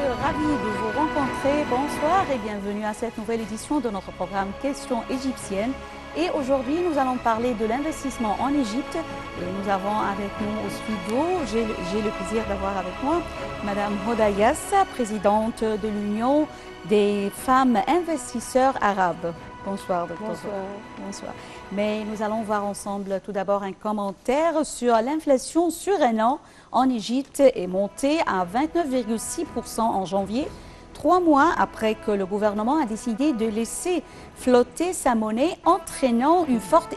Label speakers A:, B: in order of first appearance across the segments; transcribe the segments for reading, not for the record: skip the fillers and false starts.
A: ravie de vous rencontrer. Bonsoir et bienvenue à cette nouvelle édition de notre programme Questions égyptiennes. Et aujourd'hui, nous allons parler de l'investissement en Égypte. Et nous avons avec nous au studio, j'ai le plaisir d'avoir avec moi Madame Hoda Yassa, présidente de l'Union des femmes investisseurs arabes. Bonsoir, docteur.
B: Bonsoir.
A: Bonsoir. Mais nous allons voir ensemble tout d'abord un commentaire sur l'inflation sur un an en Égypte est montée à 29,6% en janvier, 3 mois après que le gouvernement a décidé de laisser flotter sa monnaie, entraînant une forte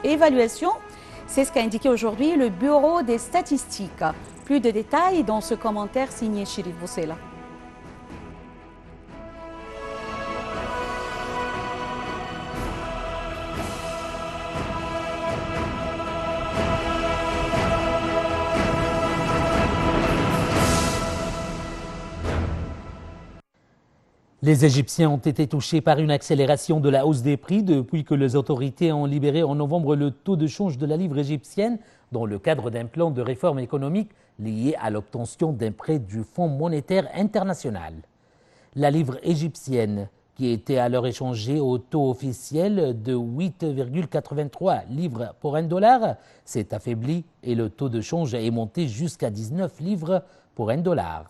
A: évaluation. C'est ce qu'a indiqué aujourd'hui le Bureau des statistiques. Plus de détails dans ce commentaire signé Chérif Boussela.
C: Les Égyptiens ont été touchés par une accélération de la hausse des prix depuis que les autorités ont libéré en novembre le taux de change de la livre égyptienne dans le cadre d'un plan de réforme économique lié à l'obtention d'un prêt du Fonds monétaire international. La livre égyptienne, qui était alors échangée au taux officiel de 8,83 livres pour $1, s'est affaiblie et le taux de change est monté jusqu'à 19 livres pour $1.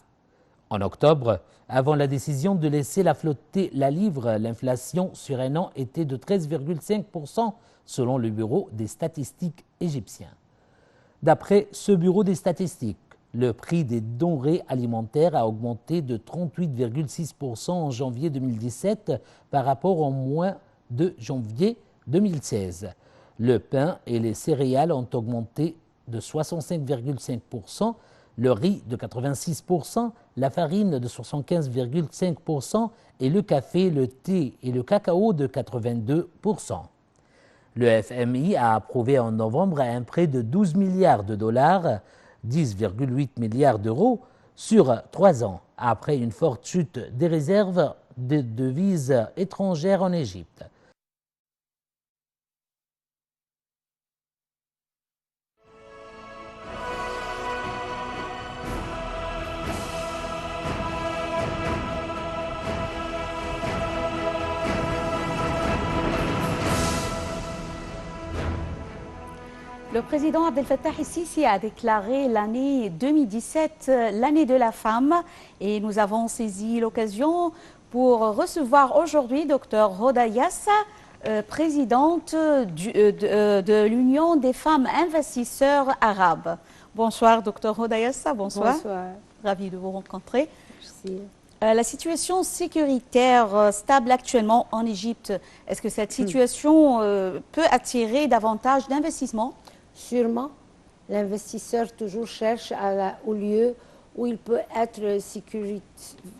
C: En octobre, avant la décision de laisser flotter la livre, l'inflation sur un an était de 13,5% selon le Bureau des statistiques égyptien. D'après ce Bureau des statistiques, le prix des denrées alimentaires a augmenté de 38,6% en janvier 2017 par rapport au mois de janvier 2016. Le pain et les céréales ont augmenté de 65,5%, le riz de 86%, la farine de 75,5% et le café, le thé et le cacao de 82%. Le FMI a approuvé en novembre un prêt de 12 milliards de dollars, 10,8 milliards d'euros, sur 3 ans, après une forte chute des réserves de devises étrangères en Égypte.
A: Le président Abdel Fattah el-Sisi a déclaré l'année 2017 l'année de la femme et nous avons saisi l'occasion pour recevoir aujourd'hui Dr Hoda Yassa, présidente de l'Union des femmes investisseurs arabes. Bonsoir Dr Hoda Yassa, bonsoir.
B: Bonsoir.
A: Ravi de vous rencontrer.
B: Merci.
A: La situation sécuritaire stable actuellement en Égypte, est-ce que cette situation peut attirer davantage d'investissements?
B: Sûrement, l'investisseur toujours cherche au lieu où il peut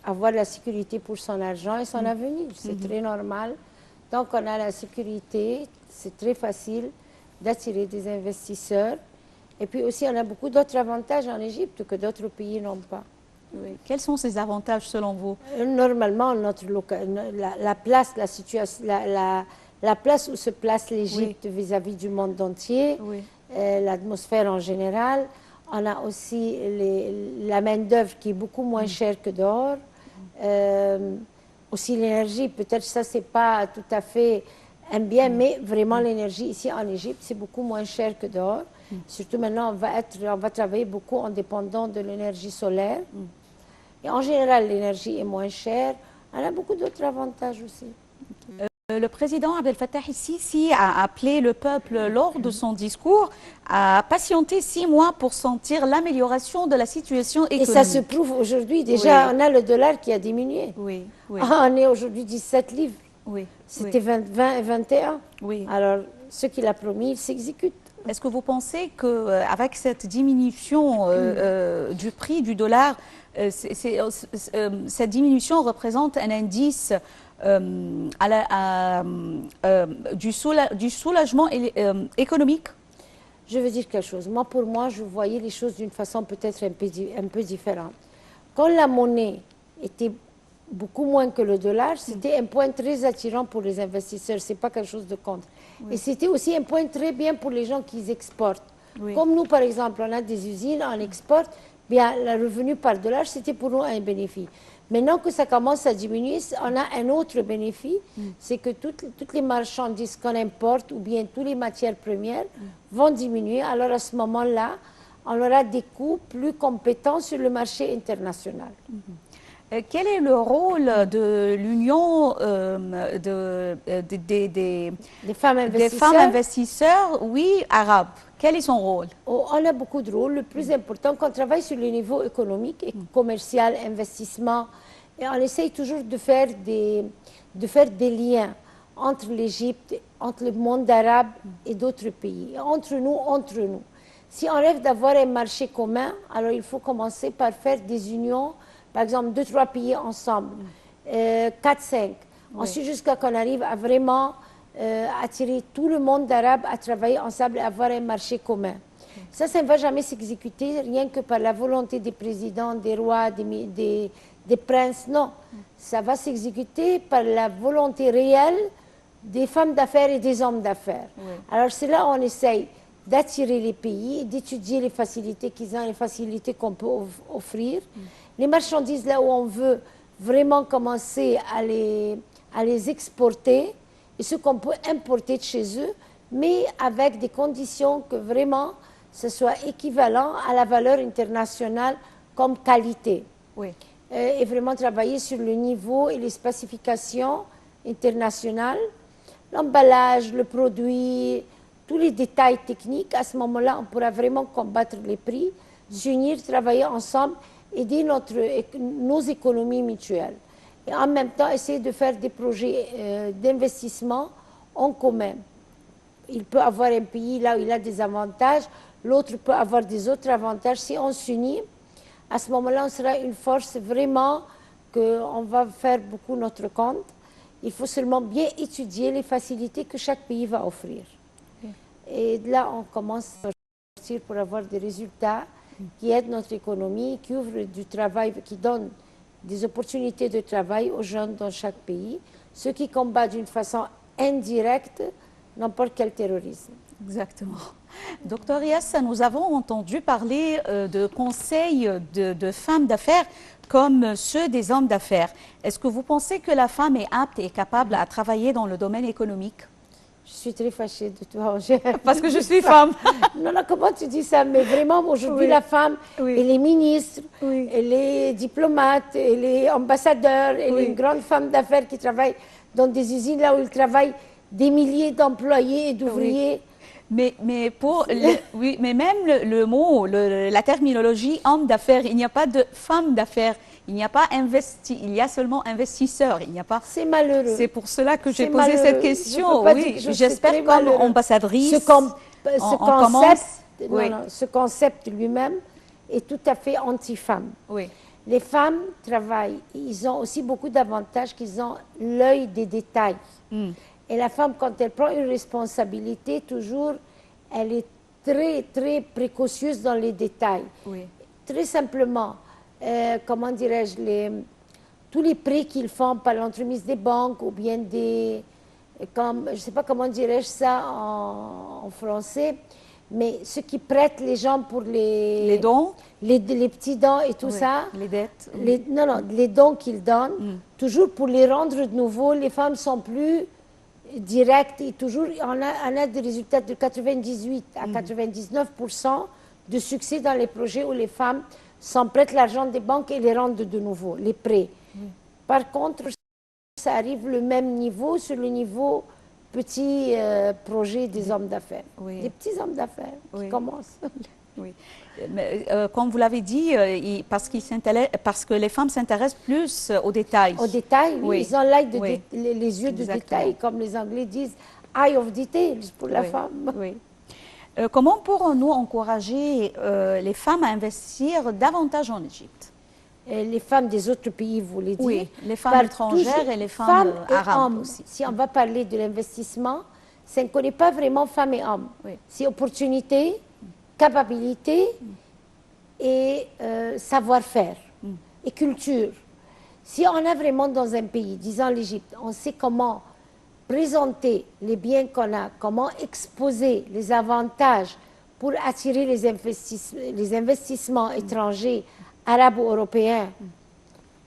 B: avoir la sécurité pour son argent et son avenir. C'est très normal. Tant qu'on a la sécurité, c'est très facile d'attirer des investisseurs. Et puis aussi, on a beaucoup d'autres avantages en Égypte que d'autres pays n'ont pas.
A: Oui. Quels sont ces avantages selon vous?
B: Normalement, la place, la situation, la place où se place l'Égypte vis-à-vis du monde entier, l'atmosphère en général. On a aussi la main-d'œuvre qui est beaucoup moins chère que dehors. Aussi l'énergie, peut-être ça, c'est pas tout à fait un bien, mais vraiment l'énergie ici en Égypte, c'est beaucoup moins cher que dehors. Surtout maintenant, on va travailler beaucoup en dépendant de l'énergie solaire. Et en général, l'énergie est moins chère. On a beaucoup d'autres avantages aussi.
A: Le président Abdel Fattah el-Sisi a appelé le peuple lors de son discours à patienter 6 mois pour sentir l'amélioration de la situation économique.
B: Et ça se prouve aujourd'hui. Déjà, on a le dollar qui a diminué.
A: Oui.
B: On est aujourd'hui 17 livres. C'était 20 et 21. Alors, ce qu'il a promis, il s'exécute.
A: Est-ce que vous pensez qu'avec cette diminution du prix du dollar, cette diminution représente un indice du soulagement économique?
B: Je veux dire quelque chose. Pour moi, je voyais les choses d'une façon peut-être un peu différente. Quand la monnaie était beaucoup moins que le dollar, c'était un point très attirant pour les investisseurs. Ce n'est pas quelque chose de contre. Et c'était aussi un point très bien pour les gens qui exportent. Comme nous, par exemple, on a des usines, on exporte, bien, le revenu par dollar, c'était pour nous un bénéfice. Maintenant que ça commence à diminuer, on a un autre bénéfice, c'est que toutes les marchandises qu'on importe ou bien toutes les matières premières vont diminuer. Alors à ce moment-là, on aura des coûts plus compétents sur le marché international.
A: Quel est le rôle de l'Union
B: des femmes
A: investisseurs, oui, arabes? Quel est son rôle?
B: On a beaucoup de rôles. Le plus important, quand on travaille sur le niveau économique et commercial, investissement, et on essaye toujours de faire des liens entre l'Égypte, entre le monde arabe et d'autres pays, entre nous. Si on rêve d'avoir un marché commun, alors il faut commencer par faire des unions, par exemple 2-3 pays ensemble, 4-5. Ensuite, jusqu'à qu'on arrive à vraiment attirer tout le monde arabe à travailler ensemble et avoir un marché commun. Ça ne va jamais s'exécuter rien que par la volonté des présidents, des rois, des princes. Non, ça va s'exécuter par la volonté réelle des femmes d'affaires et des hommes d'affaires. Alors c'est là où on essaye d'attirer les pays, d'étudier les facilités qu'ils ont, les facilités qu'on peut offrir. Les marchandises, là où on veut vraiment commencer à les exporter, et ce qu'on peut importer de chez eux, mais avec des conditions que vraiment ce soit équivalent à la valeur internationale comme qualité. Et vraiment travailler sur le niveau et les spécifications internationales, l'emballage, le produit, tous les détails techniques. À ce moment-là, on pourra vraiment combattre les prix, s'unir, travailler ensemble, aider nos économies mutuelles. Et en même temps, essayer de faire des projets d'investissement en commun. Il peut avoir un pays là où il a des avantages, l'autre peut avoir des autres avantages. Si on s'unit, à ce moment-là, on sera une force vraiment qu'on va faire beaucoup notre compte. Il faut seulement bien étudier les facilités que chaque pays va offrir. Et là, on commence à sortir pour avoir des résultats qui aident notre économie, qui ouvrent du travail, qui donnent des opportunités de travail aux jeunes dans chaque pays, ceux qui combattent d'une façon indirecte n'importe quel terrorisme.
A: Exactement. Docteur Yassa, nous avons entendu parler de conseils de femmes d'affaires comme ceux des hommes d'affaires. Est-ce que vous pensez que la femme est apte et capable à travailler dans le domaine économique?
B: Je suis très fâchée de toi, Angèle.
A: Parce que je suis femme.
B: Non, comment tu dis ça? Mais vraiment, aujourd'hui, la femme, elle est ministre, elle est diplomate, elle est ambassadeur, elle est une grande femme d'affaires qui travaille dans des usines là où il travaille des milliers d'employés et d'ouvriers.
A: Mais même le mot, la terminologie homme d'affaires, il n'y a pas de femme d'affaires. Il n'y a pas il y a seulement investisseur. Il n'y a pas.
B: C'est malheureux.
A: C'est pour cela que j'ai posé cette question. Oui, j'espère comme ambassadrice.
B: Ce concept lui-même est tout à fait anti-femme. Les femmes travaillent. Ils ont aussi beaucoup d'avantages qu'ils ont l'œil des détails. Et la femme, quand elle prend une responsabilité, toujours, elle est très, très précautionneuse dans les détails. Très simplement. Comment dirais-je, tous les prêts qu'ils font par l'entremise des banques ou bien je ne sais pas comment dirais-je ça en français, mais ceux qui prêtent les gens pour les
A: dons,
B: les petits dons et tout ça.
A: Les dettes.
B: Les dons qu'ils donnent, toujours pour les rendre de nouveau, les femmes sont plus directes et toujours, on a des résultats de 98 à 99% de succès dans les projets où les femmes s'en prêtent l'argent des banques et les rendent de nouveau, les prêts. Par contre, ça arrive le même niveau sur le niveau petit projet des hommes d'affaires. Des petits hommes d'affaires qui commencent.
A: Mais, comme vous l'avez dit, parce que les femmes s'intéressent plus aux détails.
B: Aux détails, ils ont l'œil les yeux de détail, comme les Anglais disent, eye of details pour la femme.
A: Comment pourrons-nous encourager les femmes à investir davantage en Égypte?
B: Les femmes des autres pays, vous voulez dire?
A: Oui, les femmes étrangères et les femmes arabes aussi.
B: Si on va parler de l'investissement, ça ne connaît pas vraiment femmes et hommes. C'est opportunité, capacité et savoir-faire et culture. Si on a vraiment dans un pays, disons l'Égypte, on sait comment présenter les biens qu'on a, comment exposer les avantages pour attirer les investissements étrangers, arabes ou européens.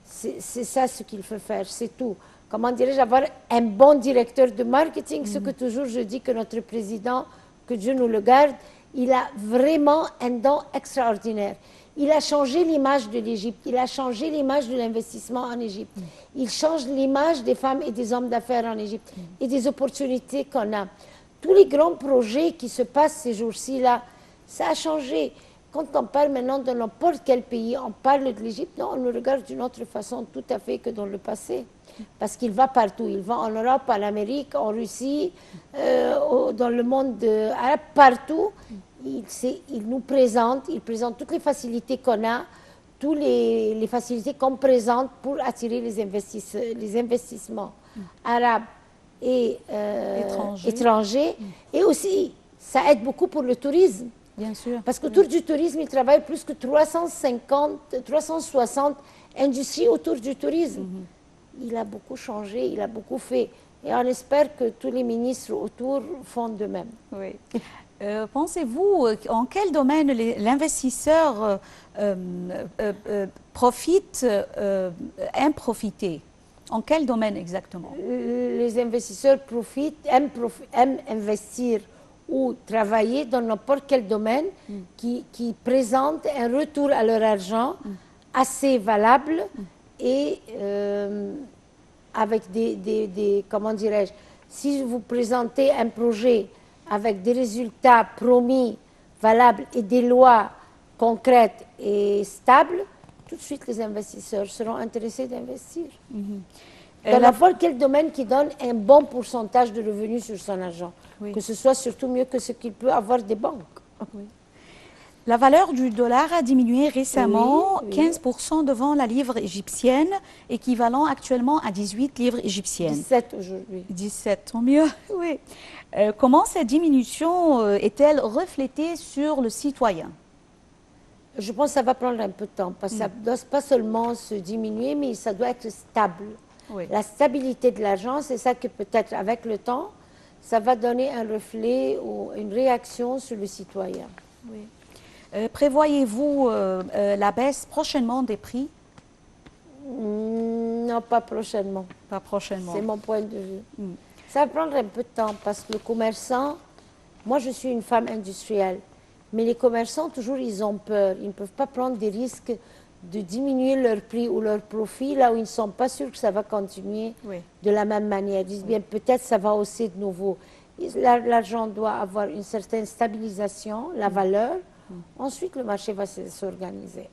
B: C'est ça ce qu'il faut faire, c'est tout. Comment dirais-je, avoir un bon directeur de marketing, ce que toujours je dis que notre président, que Dieu nous le garde, il a vraiment un don extraordinaire. Il a changé l'image de l'Égypte, il a changé l'image de l'investissement en Égypte. Il change l'image des femmes et des hommes d'affaires en Égypte et des opportunités qu'on a. Tous les grands projets qui se passent ces jours-ci, là, ça a changé. Quand on parle maintenant de n'importe quel pays, on parle de l'Égypte, non, on le regarde d'une autre façon tout à fait que dans le passé. Parce qu'il va partout. Il va en Europe, en Amérique, en Russie, dans le monde arabe, partout. Il nous présente, il présente toutes les facilités qu'on a, toutes les facilités qu'on présente pour attirer les investissements arabes et étrangers. Et aussi, ça aide beaucoup pour le tourisme.
A: Bien sûr.
B: Parce qu'autour du tourisme, il travaille plus que 360 industries autour du tourisme. Il a beaucoup changé, il a beaucoup fait. Et on espère que tous les ministres autour font de même.
A: Oui. Pensez-vous en quel domaine l'investisseur profite, aime profiter? En quel domaine exactement?
B: Les investisseurs aiment investir ou travailler dans n'importe quel domaine qui présente un retour à leur argent assez valable et avec comment dirais-je, si vous présentez un projet avec des résultats promis, valables et des lois concrètes et stables, tout de suite les investisseurs seront intéressés d'investir. Dans n'importe quel domaine qui donne un bon pourcentage de revenus sur son argent, que ce soit surtout mieux que ce qu'il peut avoir des banques.
A: La valeur du dollar a diminué récemment, 15% devant la livre égyptienne, équivalent actuellement à 18 livres égyptiennes.
B: 17 aujourd'hui.
A: 17, tant mieux. Oui. Comment cette diminution est-elle reflétée sur le citoyen?
B: Je pense que ça va prendre un peu de temps, parce que ça ne doit pas seulement se diminuer, mais ça doit être stable. La stabilité de l'argent, c'est ça que peut-être avec le temps, ça va donner un reflet ou une réaction sur le citoyen.
A: Oui. Prévoyez-vous la baisse prochainement des prix?
B: Non, pas prochainement.
A: Pas prochainement.
B: C'est mon point de vue. Ça va prendre un peu de temps parce que le commerçant, moi je suis une femme industrielle, mais les commerçants, toujours, ils ont peur. Ils ne peuvent pas prendre des risques de diminuer leur prix ou leur profit là où ils ne sont pas sûrs que ça va continuer de la même manière. Ils disent bien peut-être ça va hausser de nouveau. L'argent doit avoir une certaine stabilisation, la valeur. Ensuite, le marché va s'organiser.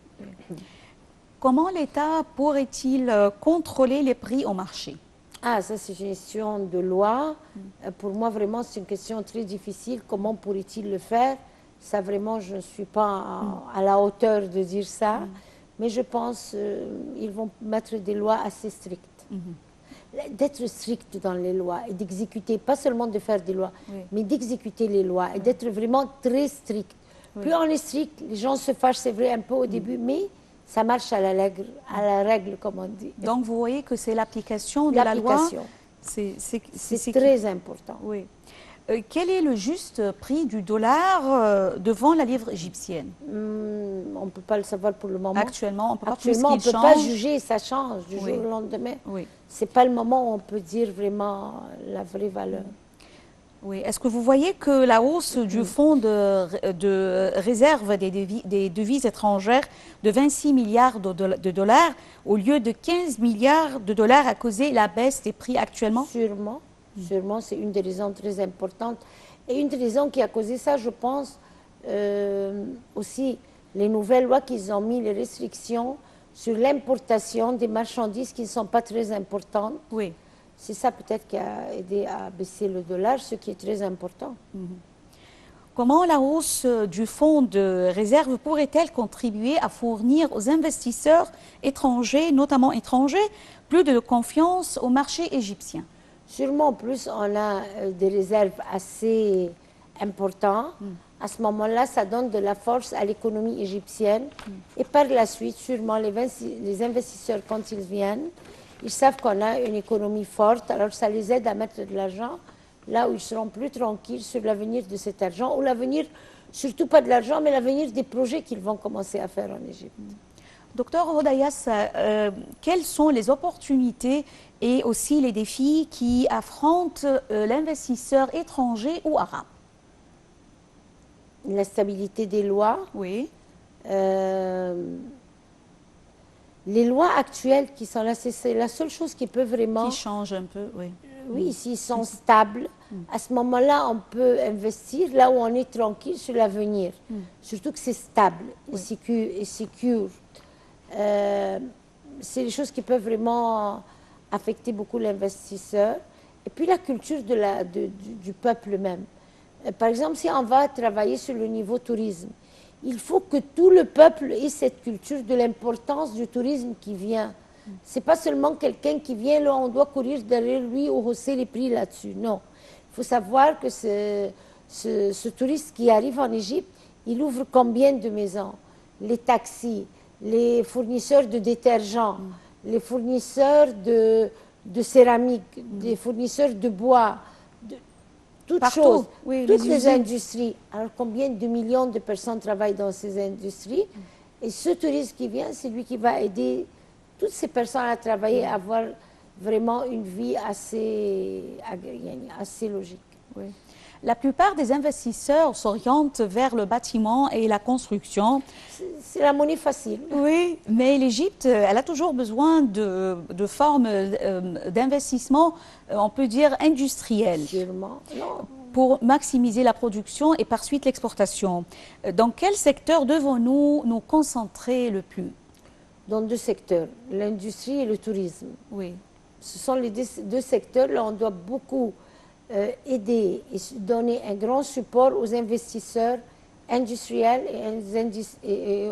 A: Comment l'État pourrait-il contrôler les prix au marché?
B: Ah, ça c'est une question de loi. Pour moi, vraiment, c'est une question très difficile. Comment pourrait-il le faire? Ça, vraiment, je ne suis pas à la hauteur de dire ça. Mais je pense qu'ils vont mettre des lois assez strictes. D'être strict dans les lois et d'exécuter, pas seulement de faire des lois, mais d'exécuter les lois et d'être vraiment très strict. Plus on est strict, les gens se fâchent, c'est vrai, un peu au début, mais ça marche à la règle, comme on dit.
A: Donc, vous voyez que c'est l'application de la loi.
B: C'est très important.
A: Oui. Quel est le juste prix du dollar devant la livre égyptienne?
B: On ne peut pas le savoir pour le moment.
A: Actuellement, on ne peut
B: pas juger, ça change du jour au lendemain. Ce n'est pas le moment où on peut dire vraiment la vraie valeur.
A: Oui. Est-ce que vous voyez que la hausse du fonds de réserve des devises étrangères de 26 milliards de dollars au lieu de 15 milliards de dollars a causé la baisse des prix actuellement?
B: Sûrement. Sûrement, c'est une des raisons très importantes. Et une des raisons qui a causé ça, je pense, aussi les nouvelles lois qu'ils ont mis, les restrictions sur l'importation des marchandises qui ne sont pas très importantes.
A: Oui.
B: C'est ça peut-être qui a aidé à baisser le dollar, ce qui est très important.
A: Comment la hausse du fonds de réserve pourrait-elle contribuer à fournir aux investisseurs étrangers, notamment étrangers, plus de confiance au marché égyptien?
B: Sûrement, plus on a des réserves assez importantes. À ce moment-là, ça donne de la force à l'économie égyptienne. Et par la suite, sûrement, les investisseurs, quand ils viennent, ils savent qu'on a une économie forte, alors ça les aide à mettre de l'argent là où ils seront plus tranquilles sur l'avenir de cet argent ou l'avenir surtout pas de l'argent, mais l'avenir des projets qu'ils vont commencer à faire en Égypte.
A: Docteur Rodayas, quelles sont les opportunités et aussi les défis qui affrontent l'investisseur étranger ou arabe?
B: La stabilité des lois.
A: Oui.
B: Les lois actuelles qui sont là, c'est la seule chose qui peut vraiment...
A: Qui change un peu, oui.
B: Oui, s'ils sont stables, à ce moment-là, on peut investir là où on est tranquille sur l'avenir. Surtout que c'est stable et sécure. C'est les choses qui peuvent vraiment affecter beaucoup l'investisseur. Et puis la culture du peuple même. Par exemple, si on va travailler sur le niveau tourisme, il faut que tout le peuple ait cette culture de l'importance du tourisme qui vient. C'est pas seulement quelqu'un qui vient, là, on doit courir derrière lui ou hausser les prix là-dessus. Non. Il faut savoir que ce touriste qui arrive en Égypte, il ouvre combien de maisons? Les taxis, les fournisseurs de détergents, les fournisseurs de céramique, les fournisseurs de bois, toutes choses,
A: oui,
B: toutes les industries. Alors combien de millions de personnes travaillent dans ces industries? Et ce touriste qui vient, c'est lui qui va aider toutes ces personnes à travailler, à avoir vraiment une vie assez logique.
A: Oui. La plupart des investisseurs s'orientent vers le bâtiment et la construction.
B: C'est la monnaie facile.
A: Oui, mais l'Égypte, elle a toujours besoin de formes d'investissement, on peut dire, industrielles.
B: Sûrement, non.
A: Pour maximiser la production et par suite l'exportation. Dans quel secteur devons-nous nous concentrer le plus?
B: Dans deux secteurs, l'industrie et le tourisme.
A: Oui.
B: Ce sont les deux secteurs là on doit beaucoup aider et donner un grand support aux investisseurs industriels et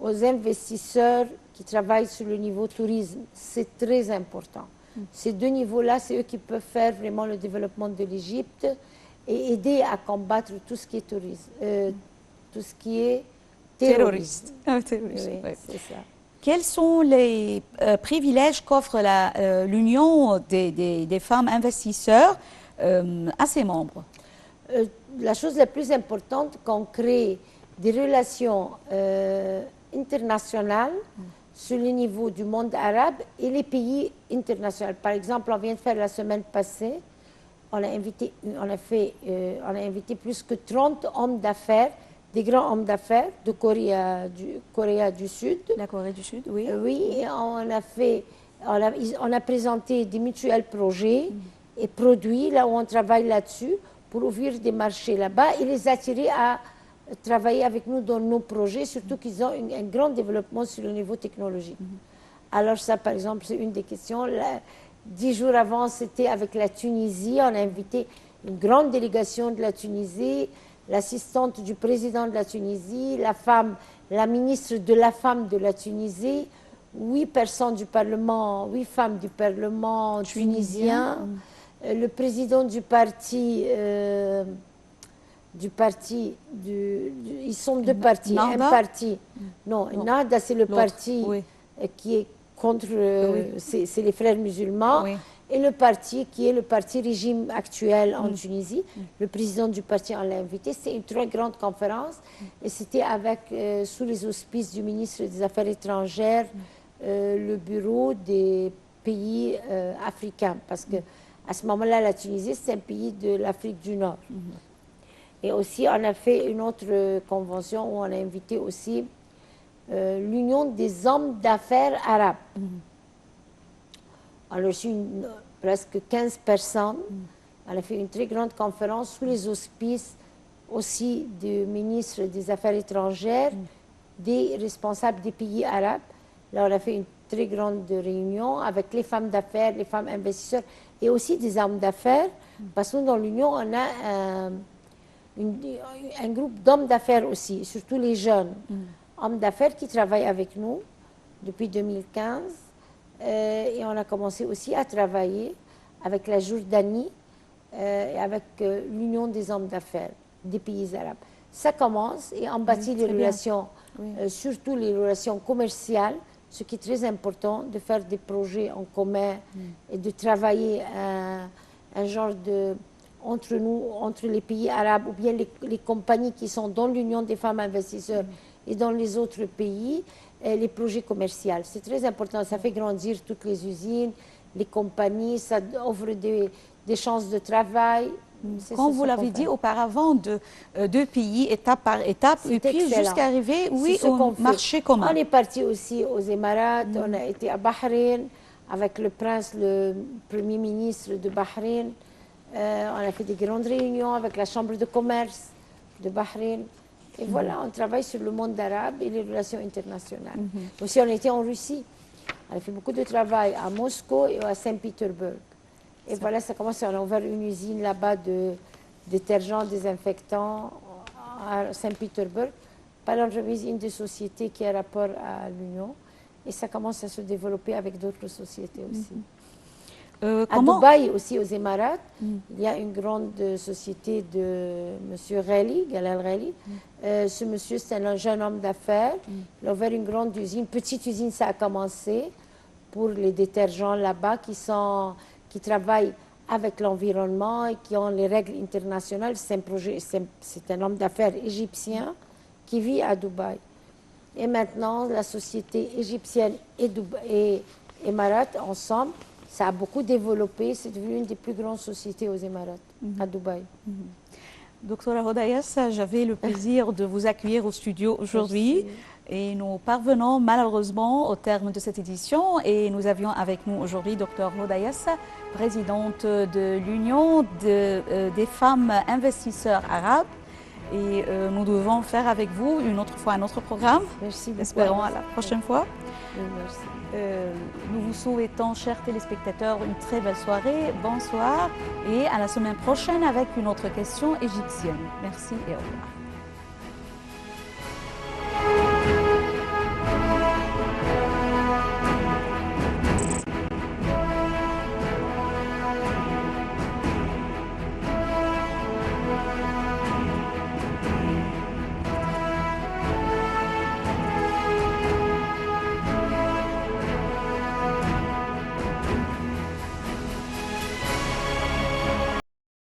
B: aux investisseurs qui travaillent sur le niveau tourisme. C'est très important. Ces deux niveaux-là, c'est eux qui peuvent faire vraiment le développement de l'Égypte et aider à combattre tout ce qui est tourisme, tout ce qui est terroriste.
A: Terroriste.
B: Oui,
A: Oui.
B: c'est ça.
A: Quels sont les privilèges qu'offre l'Union des femmes investisseurs à ses membres?
B: La chose la plus importante, qu'on crée des relations internationales sur le niveau du monde arabe et les pays internationaux. Par exemple, on vient de faire la semaine passée, on a invité plus que 30 hommes d'affaires, des grands hommes d'affaires de Corée du Sud.
A: La Corée du Sud, oui.
B: Oui, et on a présenté des mutuels projets et produits là où on travaille là-dessus pour ouvrir des marchés là-bas et les attirer à travailler avec nous dans nos projets, surtout qu'ils ont un grand développement sur le niveau technologique. Alors ça, par exemple, c'est une des questions. 10 jours avant, c'était avec la Tunisie. On a invité une grande délégation de la Tunisie, l'assistante du président de la Tunisie, la ministre de la femme de la Tunisie, 8 personnes du Parlement, 8 femmes du Parlement tunisien, le président du parti... ils sont deux partis. Un parti, non, Nada, c'est le parti qui est contre, c'est les frères musulmans, et le parti qui est le parti régime actuel en Tunisie. Le président du parti, on l'a invité. C'était une très grande conférence, et c'était sous les auspices du ministre des Affaires étrangères, le bureau des pays africains, parce que à ce moment-là, la Tunisie, c'est un pays de l'Afrique du Nord. Et aussi, on a fait une autre convention où on a invité aussi l'Union des hommes d'affaires arabes. On a reçu presque 15 personnes. On a fait une très grande conférence sous les auspices aussi du ministre des Affaires étrangères, des responsables des pays arabes. Là, on a fait une très grande réunion avec les femmes d'affaires, les femmes investisseurs et aussi des hommes d'affaires. Parce que dans l'Union, on a un groupe d'hommes d'affaires aussi, surtout les jeunes hommes d'affaires qui travaillent avec nous depuis 2015. Et on a commencé aussi à travailler avec la Jordanie et avec l'Union des hommes d'affaires des pays arabes. Ça commence et on bâtit les relations, surtout les relations commerciales, ce qui est très important, de faire des projets en commun et de travailler un genre de... entre nous, entre les pays arabes ou bien les compagnies qui sont dans l'Union des femmes investisseurs et dans les autres pays, les projets commerciaux. C'est très important, ça fait grandir toutes les usines, les compagnies, ça offre des chances de travail.
A: Comme vous l'avez dit auparavant, deux pays, étape par étape, et puis jusqu'à arriver au marché commun.
B: On est parti aussi aux Émirats, on a été à Bahreïn avec le prince, le premier ministre de Bahreïn. On a fait des grandes réunions avec la chambre de commerce de Bahreïn. Et voilà, on travaille sur le monde arabe et les relations internationales. Aussi, on était en Russie. On a fait beaucoup de travail à Moscou et à Saint-Pétersbourg. Et voilà, ça commence, on a ouvert une usine là-bas de détergents, désinfectants à Saint-Pétersbourg par l'entremise d'une des sociétés qui a rapport à l'Union. Et ça commence à se développer avec d'autres sociétés aussi. À Dubaï aussi, aux Émirats, il y a une grande société de M. Ghali, Galal Ghali. Ce monsieur, c'est un jeune homme d'affaires. Il a ouvert une grande usine, petite usine, ça a commencé pour les détergents là-bas qui travaillent avec l'environnement et qui ont les règles internationales. C'est un homme d'affaires égyptien qui vit à Dubaï. Et maintenant, la société égyptienne et Émirats ensemble, ça a beaucoup développé. C'est devenu une des plus grandes sociétés aux Émirats, à Dubaï.
A: Docteur Hodayas, j'avais le plaisir de vous accueillir au studio aujourd'hui. Et nous parvenons malheureusement au terme de cette édition. Et nous avions avec nous aujourd'hui Docteur Hodayas, présidente de l'Union des femmes investisseurs arabes. Et nous devons faire avec vous une autre fois un autre programme.
B: Merci beaucoup.
A: Espérons à la prochaine fois.
B: Oui, merci.
A: Nous vous souhaitons, chers téléspectateurs, une très belle soirée. Bonsoir et à la semaine prochaine avec une autre question égyptienne. Merci et au revoir.